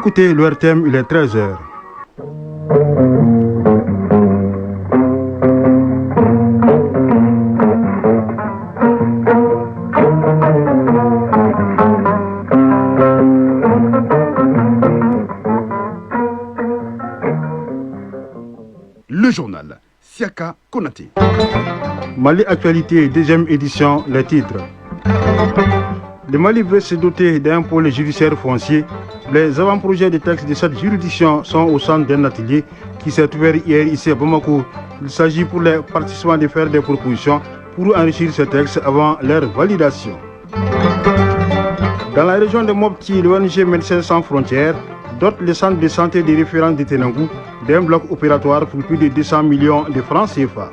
Écoutez l'ORTM, il est 13h. Le journal Siaka Konaté. Mali Actualité, deuxième édition, les titres. Le Mali veut se doter d'un pôle judiciaire foncier. Les avant-projets de textes de cette juridiction sont au centre d'un atelier qui s'est ouvert hier ici à Bamako. Il s'agit pour les participants de faire des propositions pour enrichir ces textes avant leur validation. Dans la région de Mopti, l'ONG Médecins sans frontières dote le centre de santé de référence de Tenangou d'un bloc opératoire pour plus de 200 millions de francs CFA.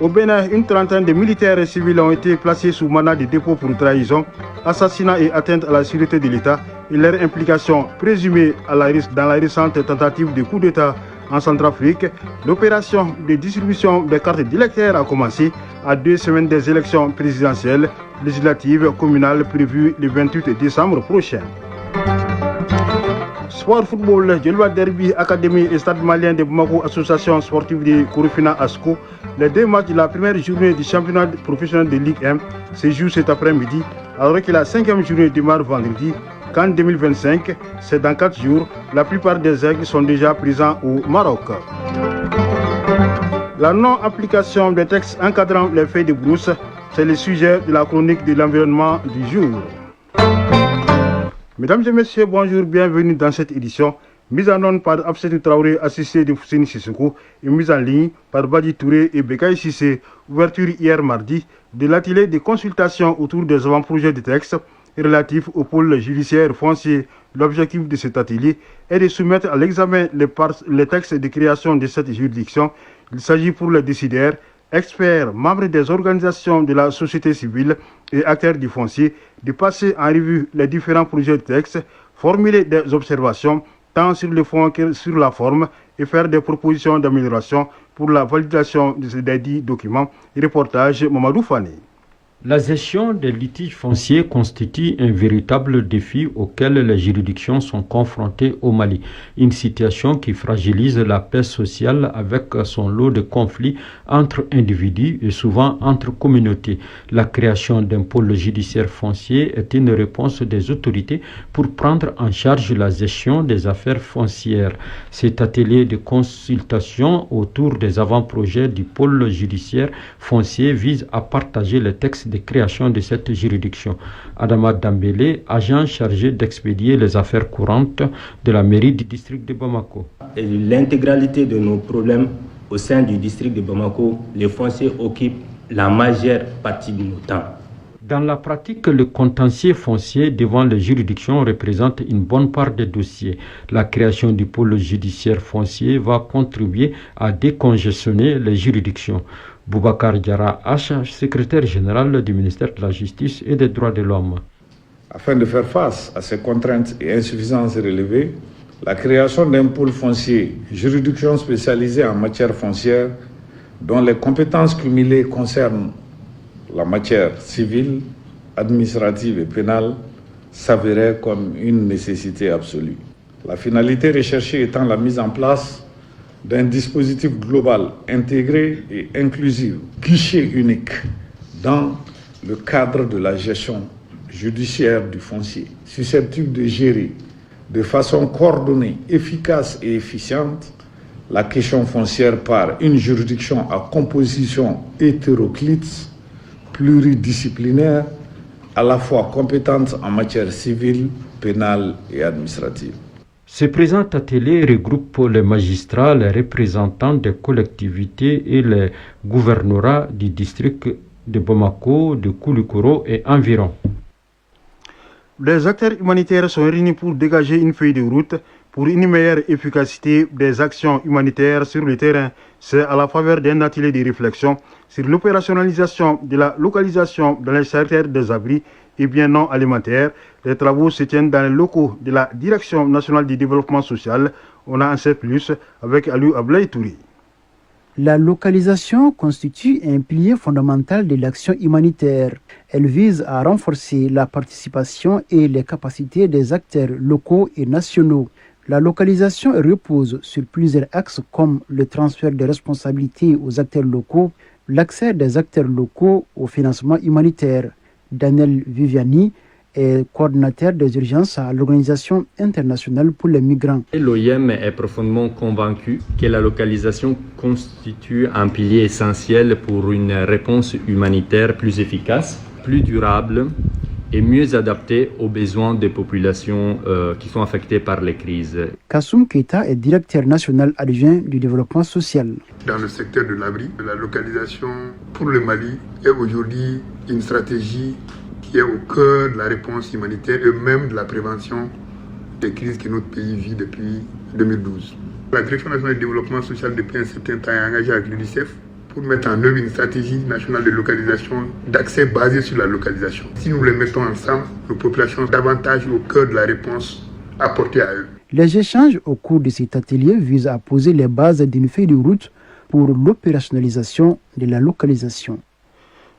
Au Bénin, une trentaine de militaires et civils ont été placés sous mandat de dépôt pour trahison, assassinat et atteinte à la sécurité de l'État et leur implication présumée dans la récente tentative de coup d'État en Centrafrique. L'opération de distribution des cartes d'électeurs a commencé à 2 semaines des élections présidentielles, législatives, communales prévues le 28 décembre prochain. Sport football, Djelba Derby, Académie et Stade malien de Bamako, Association sportive de Korofina ASCO. Les 2 matchs de la première journée du championnat professionnel de Ligue 1 se jouent cet après-midi, alors que la 5e journée démarre vendredi. Qu'en 2025, c'est dans 4 jours. La plupart des aigles sont déjà présents au Maroc. La non-application des textes encadrant les feuilles de brousse, c'est le sujet de la chronique de l'environnement du jour. Mesdames et messieurs, bonjour, bienvenue dans cette édition. Mise en onde par Absetou Traoré, assisté de Foussini Sissoko, et mise en ligne par Badi Touré et Bekaï Sissé. Ouverture hier mardi de l'atelier de consultation autour des avant-projets de textes relatifs au pôle judiciaire foncier. L'objectif de cet atelier est de soumettre à l'examen les textes de création de cette juridiction. Il s'agit pour les décideurs, experts, membres des organisations de la société civile et acteurs du foncier de passer en revue les différents projets de texte, formuler des observations tant sur le fond que sur la forme et faire des propositions d'amélioration pour la validation des dits documents. Reportage Mamadou Fane. La gestion des litiges fonciers constitue un véritable défi auquel les juridictions sont confrontées au Mali. Une situation qui fragilise la paix sociale avec son lot de conflits entre individus et souvent entre communautés. La création d'un pôle judiciaire foncier est une réponse des autorités pour prendre en charge la gestion des affaires foncières. Cet atelier de consultation autour des avant-projets du pôle judiciaire foncier vise à partager les textes de création de cette juridiction. Adama Dambélé, agent chargé d'expédier les affaires courantes de la mairie du district de Bamako. L'intégralité de nos problèmes au sein du district de Bamako, les fonciers occupent la majeure partie de nos temps. Dans la pratique, le contentieux foncier devant les juridictions représente une bonne part des dossiers. La création du pôle judiciaire foncier va contribuer à décongestionner les juridictions. Boubacar Diarra H, secrétaire général du ministère de la Justice et des Droits de l'Homme. Afin de faire face à ces contraintes et insuffisances relevées, la création d'un pôle foncier, juridiction spécialisée en matière foncière, dont les compétences cumulées concernent la matière civile, administrative et pénale, s'avérait comme une nécessité absolue. La finalité recherchée étant la mise en place d'un dispositif global, intégré et inclusif, guichet unique, dans le cadre de la gestion judiciaire du foncier, susceptible de gérer de façon coordonnée, efficace et efficiente la question foncière par une juridiction à composition hétéroclite, pluridisciplinaire, à la fois compétente en matière civile, pénale et administrative. Ce présent atelier regroupe les magistrats, les représentants des collectivités et les gouvernorats du district de Bamako, de Koulikoro et environ. Les acteurs humanitaires sont réunis pour dégager une feuille de route pour une meilleure efficacité des actions humanitaires sur le terrain. C'est à la faveur d'un atelier de réflexion sur l'opérationnalisation de la localisation dans les secteurs des abris et biens non alimentaires. Les travaux se tiennent dans les locaux de la Direction nationale du développement social. On a en sait plus avec Aliou Ablaï Touri. La localisation constitue un pilier fondamental de l'action humanitaire. Elle vise à renforcer la participation et les capacités des acteurs locaux et nationaux. La localisation repose sur plusieurs axes comme le transfert des responsabilités aux acteurs locaux, l'accès des acteurs locaux au financement humanitaire. Daniel Viviani est coordinateur des urgences à l'Organisation internationale pour les migrants. L'OIM est profondément convaincu que la localisation constitue un pilier essentiel pour une réponse humanitaire plus efficace, plus durable et mieux adaptée aux besoins des populations qui sont affectées par les crises. Kassoum Keita est directeur national adjoint du développement social. Dans le secteur de l'abri, la localisation pour le Mali est aujourd'hui une stratégie qui est au cœur de la réponse humanitaire et même de la prévention des crises que notre pays vit depuis 2012. La Direction nationale du développement social depuis un certain temps est engagée avec l'UNICEF pour mettre en œuvre une stratégie nationale de localisation, d'accès basé sur la localisation. Si nous les mettons ensemble, nos populations sont davantage au cœur de la réponse apportée à eux. Les échanges au cours de cet atelier visent à poser les bases d'une feuille de route pour l'opérationnalisation de la localisation.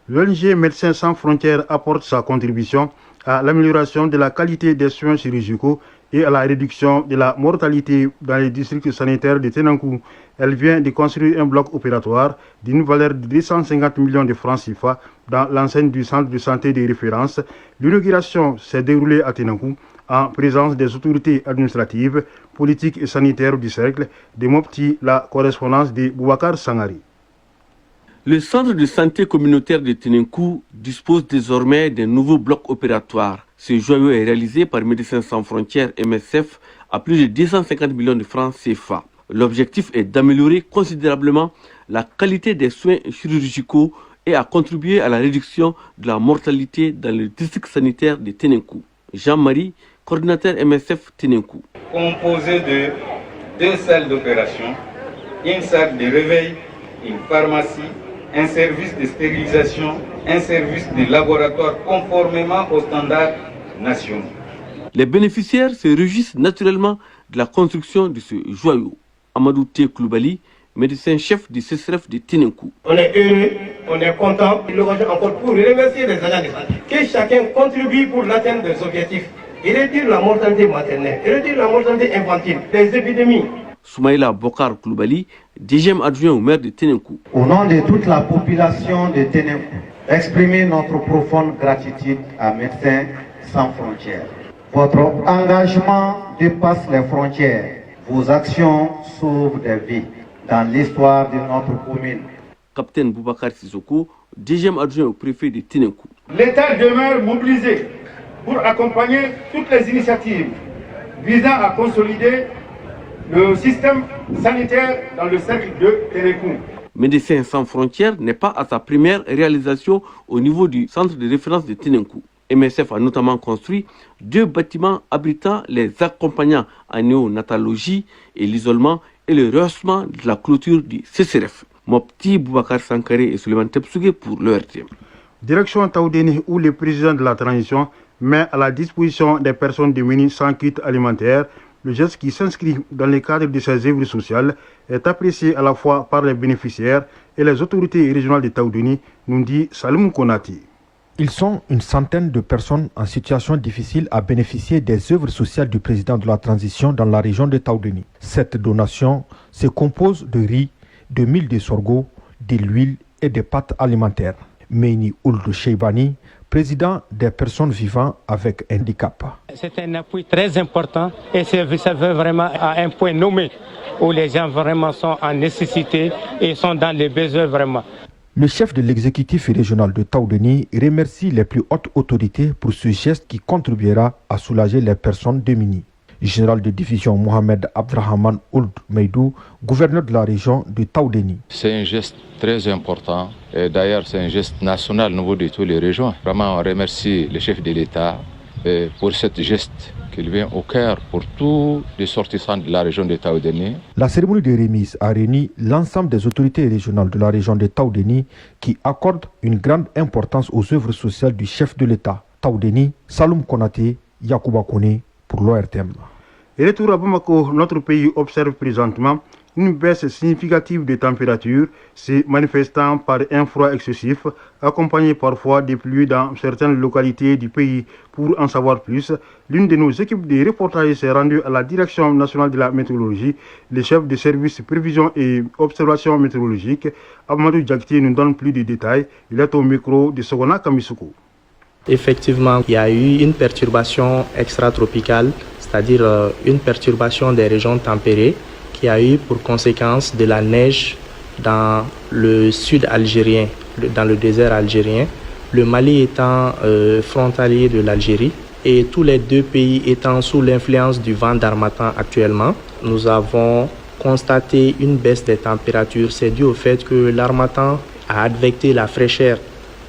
L'ONG Médecins sans frontières apporte sa contribution à l'amélioration de la qualité des soins chirurgicaux et à la réduction de la mortalité dans les districts sanitaires de Tenankou. Elle vient de construire un bloc opératoire d'une valeur de 250 millions de francs CFA dans l'enceinte du centre de santé de référence. L'inauguration s'est déroulée à Tenankou en présence des autorités administratives, politiques et sanitaires du cercle de Mopti, la correspondance de Boubacar Sangari. Le centre de santé communautaire de Tenenkou dispose désormais d'un nouveau bloc opératoire. Ce joyau est réalisé par Médecins sans frontières MSF à plus de 250 millions de francs CFA. L'objectif est d'améliorer considérablement la qualité des soins chirurgicaux et à contribuer à la réduction de la mortalité dans le district sanitaire de Tenenkou. Jean-Marie, coordinateur MSF Tenenkou. Composé de 2 salles d'opération, une salle de réveil, une pharmacie, un service de stérilisation, un service de laboratoire conformément aux standards nationaux. Les bénéficiaires se réjouissent naturellement de la construction de ce joyau. Amadou T. Koulibaly, médecin-chef du CSRF de Tenenkou. On est heureux, on est content. L'occasion encore pour remercier les agents de santé. Que chacun contribue pour l'atteinte des objectifs et réduire la mortalité maternelle, et réduire la mortalité infantile, les épidémies. Soumaïla Bokar Koulibaly, deuxième adjoint au maire de Tenenkou. Au nom de toute la population de Tenenkou, exprimer notre profonde gratitude à Médecins sans frontières. Votre engagement dépasse les frontières. Vos actions sauvent des vies dans l'histoire de notre commune. Capitaine Boubacar Sissoko, deuxième adjoint au préfet de Tenenkou. L'État demeure mobilisé pour accompagner toutes les initiatives visant à consolider le système sanitaire dans le cercle de Tenenkou. Médecins sans frontières n'est pas à sa première réalisation au niveau du centre de référence de Tenenkou. MSF a notamment construit 2 bâtiments abritant les accompagnants en néonatologie et l'isolement et le rehaussement de la clôture du CCRF. Mopti, Boubacar Sankaré et Suleiman Tepsougué pour l'ORTM. Direction Taoudéni, où le président de la transition met à la disposition des personnes démunies sans kit alimentaire. Le geste qui s'inscrit dans le cadre de ses œuvres sociales est apprécié à la fois par les bénéficiaires et les autorités régionales de Taoudéni, nous dit Salim Konati. Ils sont une centaine de personnes en situation difficile à bénéficier des œuvres sociales du président de la transition dans la région de Taoudéni. Cette donation se compose de riz, de mil de sorgho, de l'huile et de pâtes alimentaires. Meini Ould Cheibani, président des personnes vivant avec handicap. C'est un appui très important et ça veut vraiment à un point nommé où les gens vraiment sont en nécessité et sont dans les besoins vraiment. Le chef de l'exécutif régional de Taoudéni remercie les plus hautes autorités pour ce geste qui contribuera à soulager les personnes démunies. Général de division Mohamed Abdrahman Ould Meidou, gouverneur de la région de Taoudéni. C'est un geste très important et d'ailleurs c'est un geste national au niveau de toutes les régions. Vraiment on remercie le chef de l'État pour ce geste qui vient au cœur pour tous les sortissants de la région de Taoudéni. La cérémonie de remise a réuni l'ensemble des autorités régionales de la région de Taoudéni qui accordent une grande importance aux œuvres sociales du chef de l'État. Taoudéni, Saloum Konaté, Yacouba Kone pour l'ORTM. Retour à Bamako, notre pays observe présentement une baisse significative des températures, se manifestant par un froid excessif, accompagné parfois de pluies dans certaines localités du pays. Pour en savoir plus, l'une de nos équipes de reportage s'est rendue à la Direction nationale de la météorologie. Le chef de service prévision et observation météorologique, Amadou Diakité, nous donne plus de détails. Il est au micro de Sogona Kamisuko. Effectivement, il y a eu une perturbation extratropicale, c'est-à-dire une perturbation des régions tempérées, qui a eu pour conséquence de la neige dans le sud algérien, dans le désert algérien, le Mali étant frontalier de l'Algérie et tous les deux pays étant sous l'influence du vent d'harmattan actuellement. Nous avons constaté une baisse des températures. C'est dû au fait que l'harmattan a advecté la fraîcheur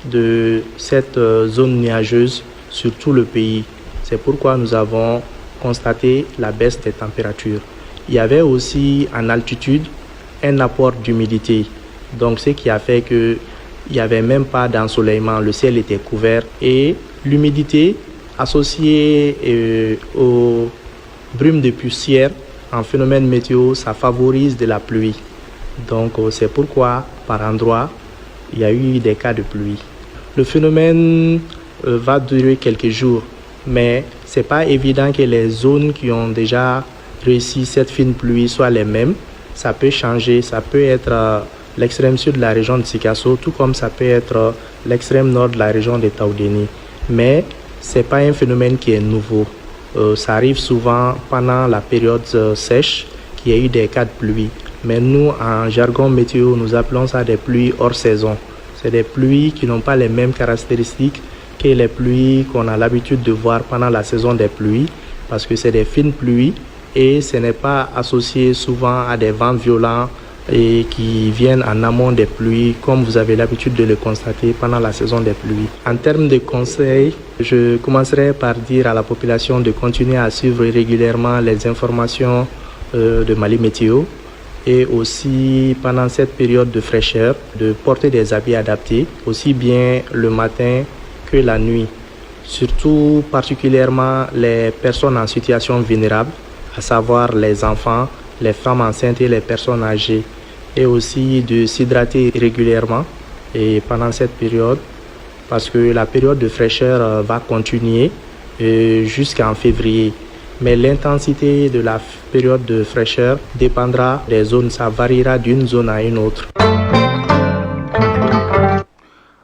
de cette zone nuageuse sur tout le pays. C'est pourquoi nous avons constaté la baisse des températures. Il y avait aussi en altitude un apport d'humidité, donc ce qui a fait qu'il n'y avait même pas d'ensoleillement, le ciel était couvert et l'humidité associée aux brumes de poussière en phénomène météo, ça favorise de la pluie. Donc c'est pourquoi par endroit il y a eu des cas de pluie. Le phénomène va durer quelques jours, mais ce n'est pas évident que les zones qui ont déjà réussi cette fine pluie soient les mêmes. Ça peut changer, ça peut être l'extrême sud de la région de Sikasso, tout comme ça peut être l'extrême nord de la région de Taoudéni. Mais ce n'est pas un phénomène qui est nouveau. Ça arrive souvent pendant la période sèche qu'il y a eu des cas de pluie. Mais nous, en jargon météo, nous appelons ça des pluies hors saison. C'est des pluies qui n'ont pas les mêmes caractéristiques que les pluies qu'on a l'habitude de voir pendant la saison des pluies, parce que c'est des fines pluies et ce n'est pas associé souvent à des vents violents et qui viennent en amont des pluies, comme vous avez l'habitude de le constater pendant la saison des pluies. En termes de conseils, je commencerai par dire à la population de continuer à suivre régulièrement les informations de Mali Météo et aussi pendant cette période de fraîcheur, de porter des habits adaptés, aussi bien le matin que la nuit. Surtout particulièrement les personnes en situation vulnérable, à savoir les enfants, les femmes enceintes et les personnes âgées, et aussi de s'hydrater régulièrement et pendant cette période, parce que la période de fraîcheur va continuer jusqu'en février. Mais l'intensité de la période de fraîcheur dépendra des zones, ça variera d'une zone à une autre.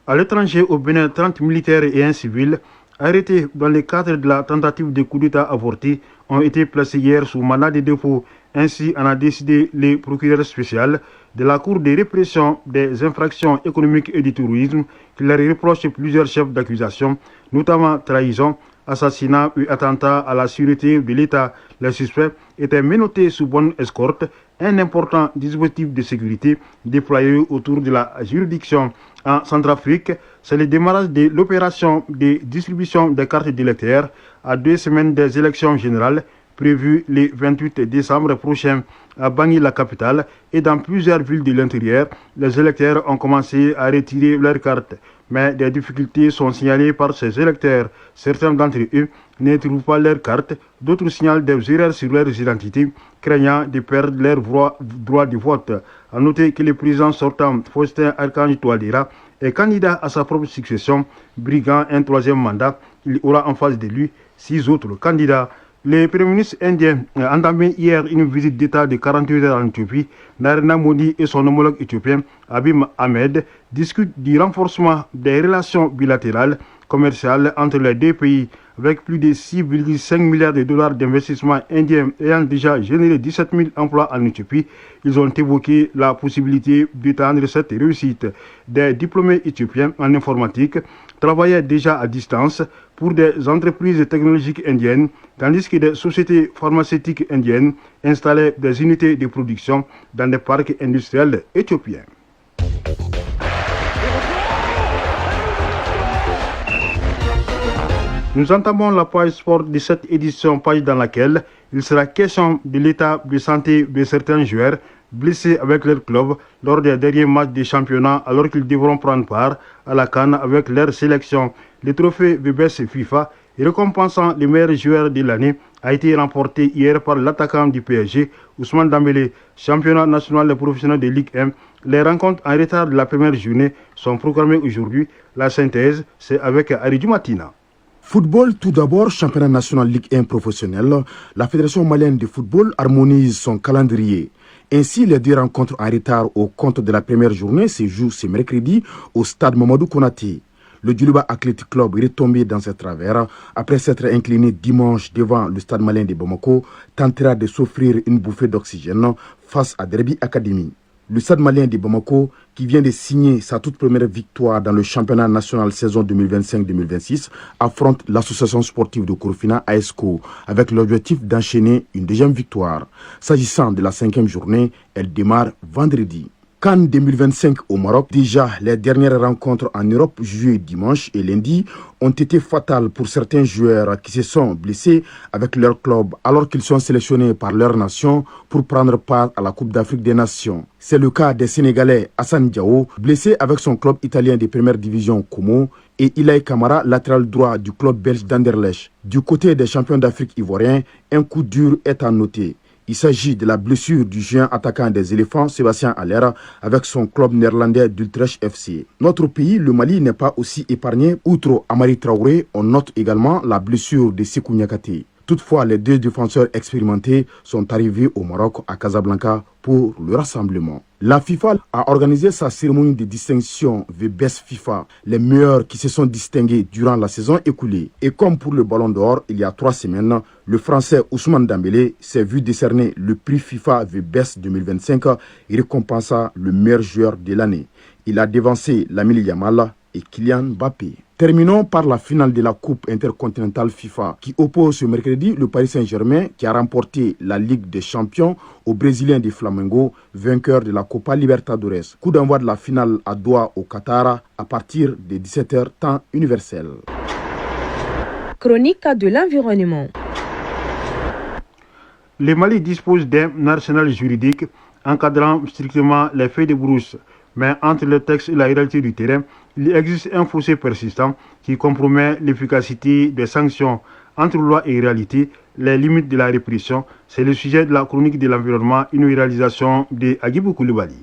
À l'étranger, au Bénin, 30 militaires et un civil arrêtés dans le cadre de la tentative de coup d'État avortée ont été placés hier sous mandat de dépôt. Ainsi en a décidé le procureur spécial de la Cour de répression des infractions économiques et du terrorisme qui leur reproche plusieurs chefs d'accusation, notamment trahison, assassinat et attentat à la sûreté de l'État. Les suspects étaient menottés sous bonne escorte, un important dispositif de sécurité déployé autour de la juridiction. En Centrafrique, c'est le démarrage de l'opération de distribution des cartes d'électeurs à 2 semaines des élections générales prévues le 28 décembre prochain. À Bangui, la capitale, et dans plusieurs villes de l'intérieur, les électeurs ont commencé à retirer leurs cartes. Mais des difficultés sont signalées par ces électeurs. Certains d'entre eux ne trouvent pas leurs cartes, d'autres signalent des erreurs sur leurs identités, craignant de perdre leur droit de vote. A noter que le président sortant, Faustin Archange Touadéra, est candidat à sa propre succession, briguant un 3e mandat. Il aura en face de lui 6 autres candidats. Le Premier ministre indien a entamé hier une visite d'État de 48 heures en Éthiopie. Narendra Modi et son homologue éthiopien, Abiy Ahmed, discutent du renforcement des relations bilatérales commerciales entre les deux pays. Avec plus de 6,5 milliards de dollars d'investissement indien ayant déjà généré 17 000 emplois en Éthiopie, ils ont évoqué la possibilité d'étendre cette réussite. Des diplômés éthiopiens en informatique travaillaient déjà à distance pour des entreprises technologiques indiennes, tandis que des sociétés pharmaceutiques indiennes installaient des unités de production dans des parcs industriels éthiopiens. Nous entamons la page sport de cette édition, page dans laquelle il sera question de l'état de santé de certains joueurs blessés avec leur club lors des derniers matchs du championnat alors qu'ils devront prendre part à la CAN avec leur sélection. Le trophée VBS FIFA récompensant les meilleurs joueurs de l'année, a été remporté hier par l'attaquant du PSG, Ousmane Dembélé. Championnat national des professionnels de Ligue 1. Les rencontres en retard de la première journée sont programmées aujourd'hui. La synthèse, c'est avec Aridou Matina. Football, tout d'abord, championnat national Ligue 1 professionnel. La Fédération malienne de football harmonise son calendrier. Ainsi, les deux rencontres en retard au compte de la première journée se jouent ce mercredi au stade Mamadou Konaté. Le Djoulouba Athletic Club est retombé dans ses travers après s'être incliné dimanche devant le stade malien de Bamako, tentera de s'offrir une bouffée d'oxygène face à Derby Academy. Le stade malien de Bamako, qui vient de signer sa toute première victoire dans le championnat national saison 2025-2026, affronte l'association sportive de Korofina AESCO avec l'objectif d'enchaîner une deuxième victoire. S'agissant de la 5e journée, elle démarre vendredi. CAN 2025 au Maroc. Déjà, les dernières rencontres en Europe jouées dimanche et lundi ont été fatales pour certains joueurs qui se sont blessés avec leur club alors qu'ils sont sélectionnés par leur nation pour prendre part à la Coupe d'Afrique des Nations. C'est le cas des Sénégalais Hassan Diao, blessé avec son club italien de première division Como, et Ilaï Kamara, latéral droit du club belge d'Anderlecht. Du côté des champions d'Afrique ivoiriens, un coup dur est à noter. Il s'agit de la blessure du géant attaquant des éléphants, Sébastien Haller, avec son club néerlandais d'Utrecht FC. Notre pays, le Mali, n'est pas aussi épargné. Outre Amari Traoré, on note également la blessure de Sékou Niakate. Toutefois, les deux défenseurs expérimentés sont arrivés au Maroc, à Casablanca, pour le rassemblement. La FIFA a organisé sa cérémonie de distinction The Best FIFA, les meilleurs qui se sont distingués durant la saison écoulée. Et comme pour le Ballon d'Or, il y a 3 semaines, le Français Ousmane Dembélé s'est vu décerner le prix FIFA The Best 2025 et récompensa le meilleur joueur de l'année. Il a dévancé Lamine Yamal et Kylian Mbappé. Terminons par la finale de la Coupe intercontinentale FIFA qui oppose ce mercredi le Paris Saint-Germain qui a remporté la Ligue des Champions aux Brésiliens de Flamengo, vainqueur de la Copa Libertadores. Coup d'envoi de la finale à Doha au Qatar à partir de 17h temps universel. Chronique de l'environnement. Le Mali dispose d'un arsenal juridique encadrant strictement les feuilles de brousse. Mais entre le texte et la réalité du terrain, il existe un fossé persistant qui compromet l'efficacité des sanctions entre loi et réalité, les limites de la répression. C'est le sujet de la chronique de l'environnement, une réalisation de Agibou Koulibaly.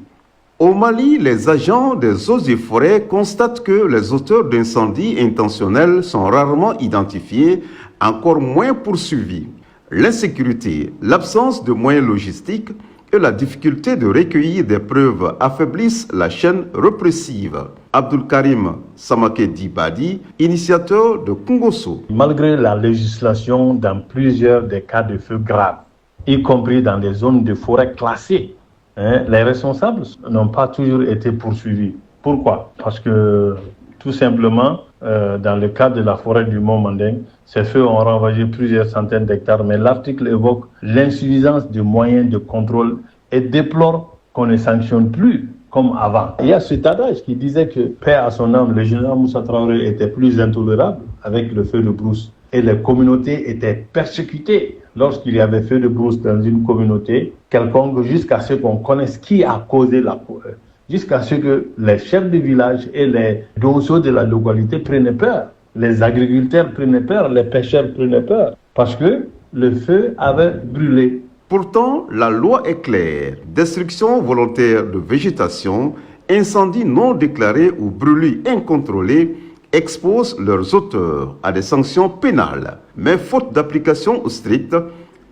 Au Mali, les agents des eaux et forêts constatent que les auteurs d'incendies intentionnels sont rarement identifiés, encore moins poursuivis. L'insécurité, l'absence de moyens logistiques et la difficulté de recueillir des preuves affaiblissent la chaîne répressive. Abdul Karim Samake Dibadi, initiateur de Kungoso. Malgré la législation dans plusieurs des cas de feu graves, y compris dans des zones de forêt classées, les responsables n'ont pas toujours été poursuivis. Pourquoi? Parce que tout simplement, dans le cas de la forêt du Mont Manding, ces feux ont ravagé plusieurs centaines d'hectares, mais l'article évoque l'insuffisance de moyens de contrôle et déplore qu'on ne sanctionne plus comme avant. Il y a cet adage qui disait que, paix à son âme, le général Moussa Traoré était plus intolérable avec le feu de brousse et les communautés étaient persécutées lorsqu'il y avait feu de brousse dans une communauté quelconque jusqu'à ce qu'on connaisse qui a causé la forêt. Jusqu'à ce que les chefs de village et les dossiers de la localité prenaient peur. Les agriculteurs prenaient peur, les pêcheurs prenaient peur, parce que le feu avait brûlé. Pourtant, la loi est claire. Destruction volontaire de végétation, incendies non déclarés ou brûlures incontrôlées exposent leurs auteurs à des sanctions pénales. Mais faute d'application stricte,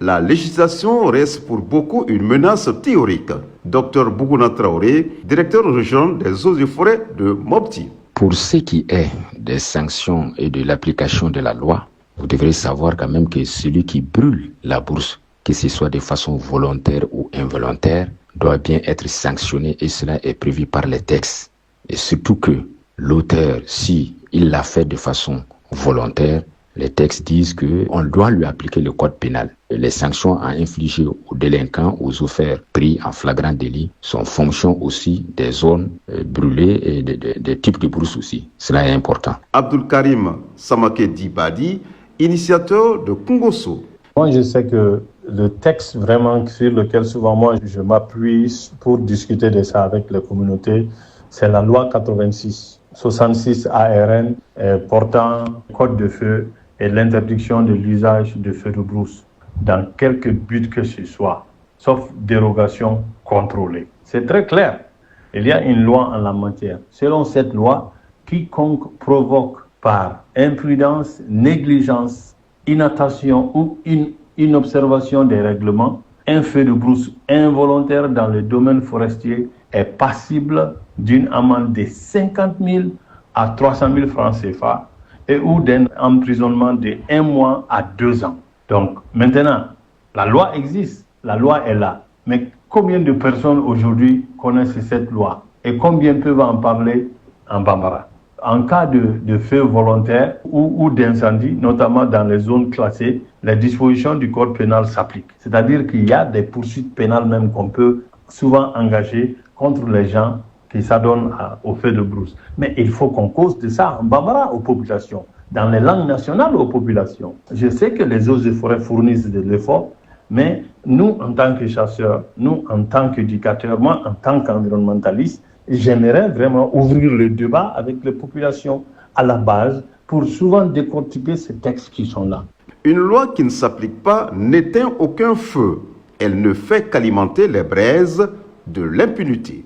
la législation reste pour beaucoup une menace théorique. Dr Bougouna Traoré, directeur régional des eaux et forêts de Mopti. Pour ce qui est des sanctions et de l'application de la loi, vous devrez savoir quand même que celui qui brûle la bourse, que ce soit de façon volontaire ou involontaire, doit bien être sanctionné et cela est prévu par les textes. Et surtout que l'auteur, si il l'a fait de façon volontaire, les textes disent qu'on doit lui appliquer le code pénal. Et les sanctions à infliger aux délinquants, aux auteurs pris en flagrant délit, sont fonction aussi des zones brûlées et des types de brousse aussi. Cela est important. Abdul Karim Samake Dibadi, initiateur de Kungoso. Moi, je sais que le texte vraiment sur lequel souvent moi je m'appuie pour discuter de ça avec les communautés, c'est la loi 86. 66 ARN portant code de feu et l'interdiction de l'usage de feux de brousse dans quelque but que ce soit, sauf dérogation contrôlée. C'est très clair. Il y a une loi en la matière. Selon cette loi, quiconque provoque par imprudence, négligence, inattention ou inobservation des règlements un feu de brousse involontaire dans le domaine forestier est passible d'une amende de 50 000 à 300 000 francs CFA et ou d'un emprisonnement de 1 mois à 2 ans. Donc maintenant, la loi existe, la loi est là. Mais combien de personnes aujourd'hui connaissent cette loi et combien peuvent en parler en Bambara? En cas de feu volontaire ou d'incendie, notamment dans les zones classées, les dispositions du code pénal s'appliquent. C'est-à-dire qu'il y a des poursuites pénales même qu'on peut souvent engager contre les gens qui s'adonnent au feu de brousse. Mais il faut qu'on cause de ça en Bambara aux populations, dans les langues nationales aux populations. Je sais que les eaux et forêts fournissent de l'effort, mais nous, en tant que chasseurs, nous, en tant qu'éducateurs, moi, en tant qu'environnementaliste, j'aimerais vraiment ouvrir le débat avec les populations à la base pour souvent décortiquer ces textes qui sont là. Une loi qui ne s'applique pas n'éteint aucun feu. Elle ne fait qu'alimenter les braises de l'impunité.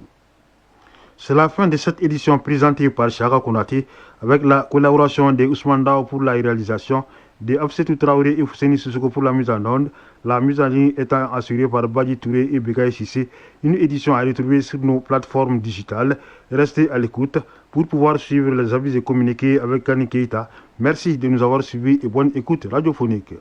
C'est la fin de cette édition présentée par Chaka Konaté avec la collaboration de Ousmane Dao pour la réalisation, de Absetou Traoré et Fouseni Sissoko pour la mise en onde, la mise en ligne étant assurée par Badi Touré et Begaï Sissé. Une édition à retrouver sur nos plateformes digitales. Restez à l'écoute pour pouvoir suivre les avis et communiquer avec Kani Keita. Merci de nous avoir suivis et bonne écoute radiophonique.